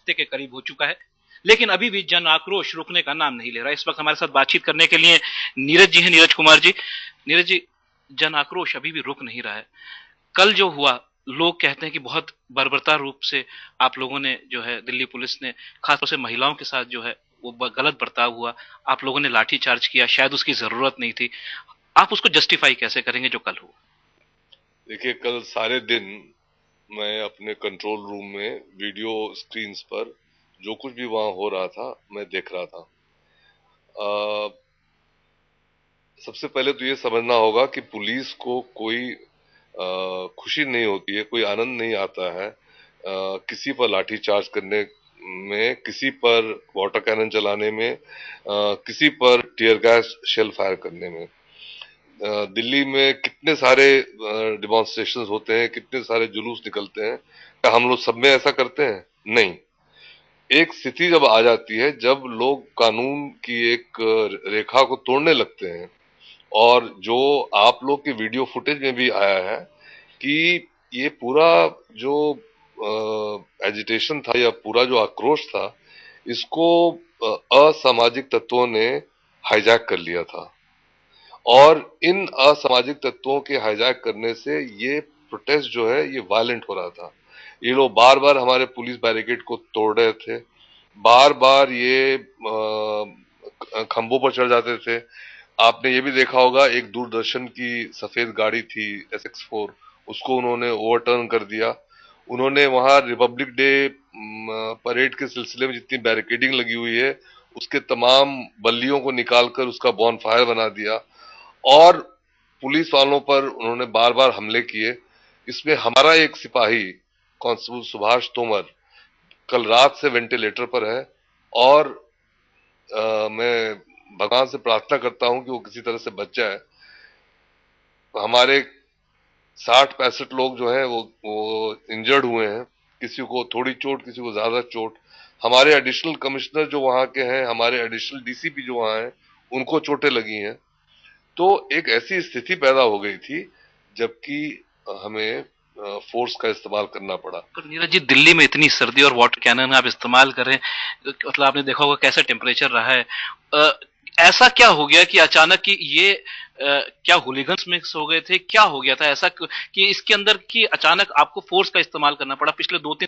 हफ्ते के करीब हो चुका है, लेकिन अभी भी जन आक्रोश रुकने का नाम नहीं ले रहा। इस वक्त हमारे साथ बातचीत करने के लिए नीरज जी हैं, नीरज कुमार जी। नीरज जी, जन आक्रोश अभी भी रुक नहीं रहा है। कल जो हुआ, लोग कहते हैं कि बहुत बर्बरता रूप से आप लोगों ने जो है, दिल्ली पुलिस ने खासतौर से महिलाओं के साथ जो है वो गलत बर्ताव हुआ, आप लोगों ने लाठी चार्ज किया, शायद उसकी जरूरत नहीं थी। आप उसको जस्टिफाई कैसे करेंगे जो कल हुआ? देखिए, कल सारे दिन मैं अपने कंट्रोल रूम में वीडियो स्क्रीन्स पर जो कुछ भी वहां हो रहा था मैं देख रहा था। सबसे पहले तो ये समझना होगा कि पुलिस को कोई खुशी नहीं होती है, कोई आनंद नहीं आता है किसी पर लाठी चार्ज करने में, किसी पर वाटर कैनन चलाने में, किसी पर टीयर गैस शेल फायर करने में। दिल्ली में कितने सारे डिमॉन्स्ट्रेशन होते हैं, कितने सारे जुलूस निकलते हैं, क्या हम लोग सब में ऐसा करते हैं? नहीं। एक स्थिति जब आ जाती है जब लोग कानून की एक रेखा को तोड़ने लगते हैं, और जो आप लोग के वीडियो फुटेज में भी आया है कि ये पूरा जो एजिटेशन था या पूरा जो आक्रोश था, इसको असामाजिक तत्वों ने हाईजैक कर लिया था। और इन असामाजिक तत्वों के हाईजैक करने से ये प्रोटेस्ट जो है ये वायलेंट हो रहा था। ये लोग बार बार हमारे पुलिस बैरिकेड को तोड़ रहे थे, बार बार ये खंभों पर चढ़ जाते थे। आपने ये भी देखा होगा, एक दूरदर्शन की सफेद गाड़ी थी SX4, उसको उन्होंने ओवरटर्न कर दिया। उन्होंने वहां रिपब्लिक डे परेड के सिलसिले में जितनी बैरिकेडिंग लगी हुई है उसके तमाम बल्लियों को निकालकर उसका बॉन फायर बना दिया, और पुलिस वालों पर उन्होंने बार बार हमले किए। इसमें हमारा एक सिपाही कांस्टेबल सुभाष तोमर कल रात से वेंटिलेटर पर है, और मैं भगवान से प्रार्थना करता हूं कि वो किसी तरह से बच जाए। हमारे 60-65 लोग जो हैं वो इंजर्ड हुए हैं, किसी को थोड़ी चोट, किसी को ज्यादा चोट। हमारे एडिशनल कमिश्नर जो वहां के हैं, हमारे एडिशनल DCP जो वहां हैं, उनको चोटें लगी हैं। तो एक ऐसी स्थिति पैदा हो गई थी जबकि हमें फोर्स का इस्तेमाल करना पड़ा। पर नीरज जी, दिल्ली में इतनी सर्दी और वाटर कैनन आप इस्तेमाल कर रहे हैं, मतलब आपने देखा होगा कैसा टेम्परेचर रहा है। अ, ऐसा क्या हो गया कि अचानक कि ये क्या हुलिगन्स मिक्स हो गए थे? क्या हो गया था ऐसा कि इसके अंदर कि अचानक आपको फोर्स का इस्तेमाल करना पड़ा? पिछले 2-3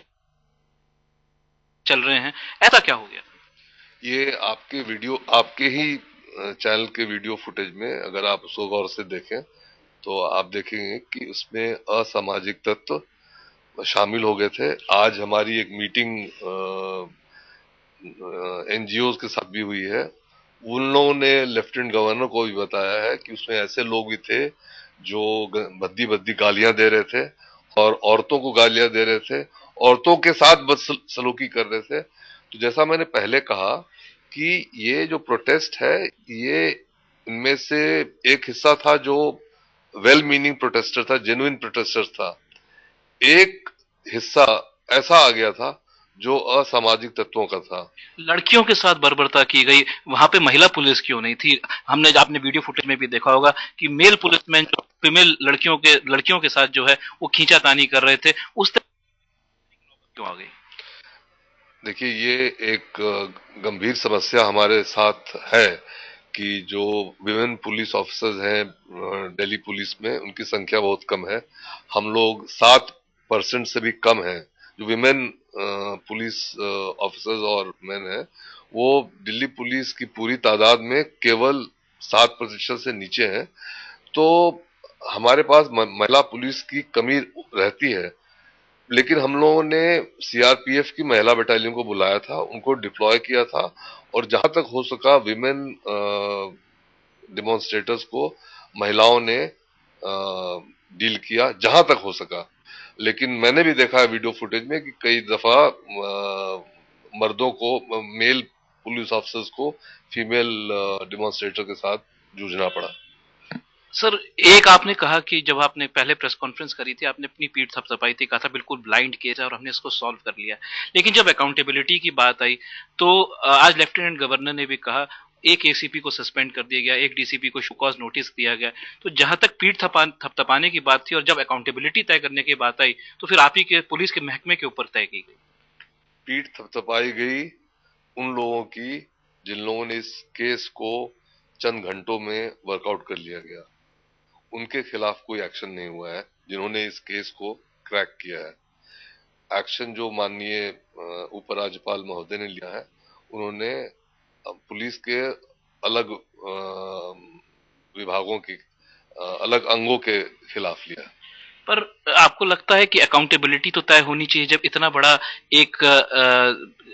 चल रहे हैं, ऐसा क्या हो गया? ये आपके वीडियो, आपके ही चैनल के वीडियो फुटेज में अगर आप उसको गौर से देखें तो आप देखेंगे कि उसमें असामाजिक तत्व शामिल हो गए थे। आज हमारी एक मीटिंग NGOs के साथ भी हुई है। उन लोगों ने लेफ्टिनेंट गवर्नर को भी बताया है कि उसमें ऐसे लोग भी थे जो भद्दी भद्दी गालियां दे रहे थे, और औरतों को गालियां दे रहे थे, औरतों के साथ बदसलूकी कर रहे थे। तो जैसा मैंने पहले कहा कि ये जो प्रोटेस्ट है, ये इनमें से एक हिस्सा था जो वेल मीनिंग प्रोटेस्टर था, जेन्युइन प्रोटेस्टर था। एक हिस्सा ऐसा आ गया था जो असामाजिक तत्वों का था। लड़कियों के साथ बर्बरता की गई, वहां पे महिला पुलिस क्यों नहीं थी? हमने आपने वीडियो फुटेज में भी देखा होगा कि मेल पुलिसमैन जो फीमेल लड़कियों के साथ जो है वो खींचातानी कर रहे थे, उस तरह क्यों आ गई? देखिए, ये एक गंभीर समस्या हमारे साथ है कि जो विमेन पुलिस ऑफिसर्स हैं दिल्ली पुलिस में, उनकी संख्या बहुत कम है। हम लोग 7% से भी कम हैं जो विमेन पुलिस ऑफिसर्स और मैन हैं। वो दिल्ली पुलिस की पूरी तादाद में केवल 7% से नीचे हैं। तो हमारे पास महिला पुलिस की कमी रहती है। लेकिन हम लोगों ने CRPF की महिला बटालियन को बुलाया था, उनको डिप्लॉय किया था, और जहां तक हो सका विमेन डिमॉन्स्ट्रेटर्स को महिलाओं ने डील किया जहां तक हो सका। लेकिन मैंने भी देखा है वीडियो फुटेज में कि कई दफा मर्दों को, मेल पुलिस ऑफिसर्स को फीमेल डिमॉन्स्ट्रेटर के साथ जूझना पड़ा। सर, एक आपने कहा कि जब आपने पहले प्रेस कॉन्फ्रेंस करी थी, आपने अपनी पीठ थपथपाई थी, कहा था बिल्कुल ब्लाइंड केस है और हमने इसको सॉल्व कर लिया। लेकिन जब अकाउंटेबिलिटी की बात आई तो आज लेफ्टिनेंट गवर्नर ने भी कहा, एक ACP को सस्पेंड कर दिया गया, एक DCP को शोकॉज नोटिस दिया गया। तो जहां तक पीठ थपथपाने की बात थी और जब अकाउंटेबिलिटी तय करने की बात आई तो फिर आप ही के पुलिस के महकमे के ऊपर तय की गई। पीठ थपथपाई गई उन लोगों की जिन लोगों ने इस केस को चंद घंटों में वर्कआउट कर लिया गया। उनके खिलाफ कोई एक्शन नहीं हुआ है जिन्होंने इस केस को क्रैक किया है। एक्शन जो माननीय उपराज्यपाल महोदय ने लिया है, उन्होंने पुलिस के अलग विभागों की अलग अंगों के खिलाफ लिया है। पर आपको लगता है कि अकाउंटेबिलिटी तो तय होनी चाहिए जब इतना बड़ा एक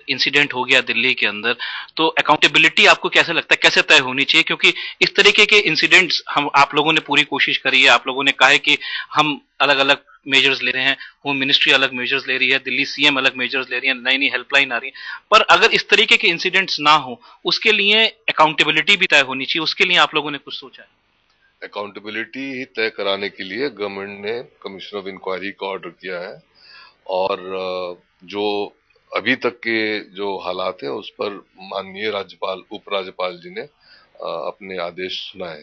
इंसिडेंट हो गया दिल्ली के अंदर, तो अकाउंटेबिलिटी आपको कैसे लगता है कैसे तय होनी चाहिए? क्योंकि इस तरीके के इंसिडेंट्स हम आप लोगों ने पूरी कोशिश करी है, आप लोगों ने कहा है कि हम अलग अलग मेजर्स ले रहे हैं, होम मिनिस्ट्री अलग मेजर्स ले रही है, दिल्ली सीएम अलग मेजर्स ले रही है, नई नई हेल्पलाइन आ रही है, पर अगर इस तरीके के इंसिडेंट्स ना हो उसके लिए अकाउंटेबिलिटी भी तय होनी चाहिए, उसके लिए आप लोगों ने कुछ सोचा है? अकाउंटेबिलिटी ही तय कराने के लिए गवर्नमेंट ने कमीशन ऑफ इंक्वायरी का ऑर्डर किया है और जो अभी तक के जो हालात हैं उस पर माननीय राज्यपाल उपराज्यपाल जी ने अपने आदेश सुनाए।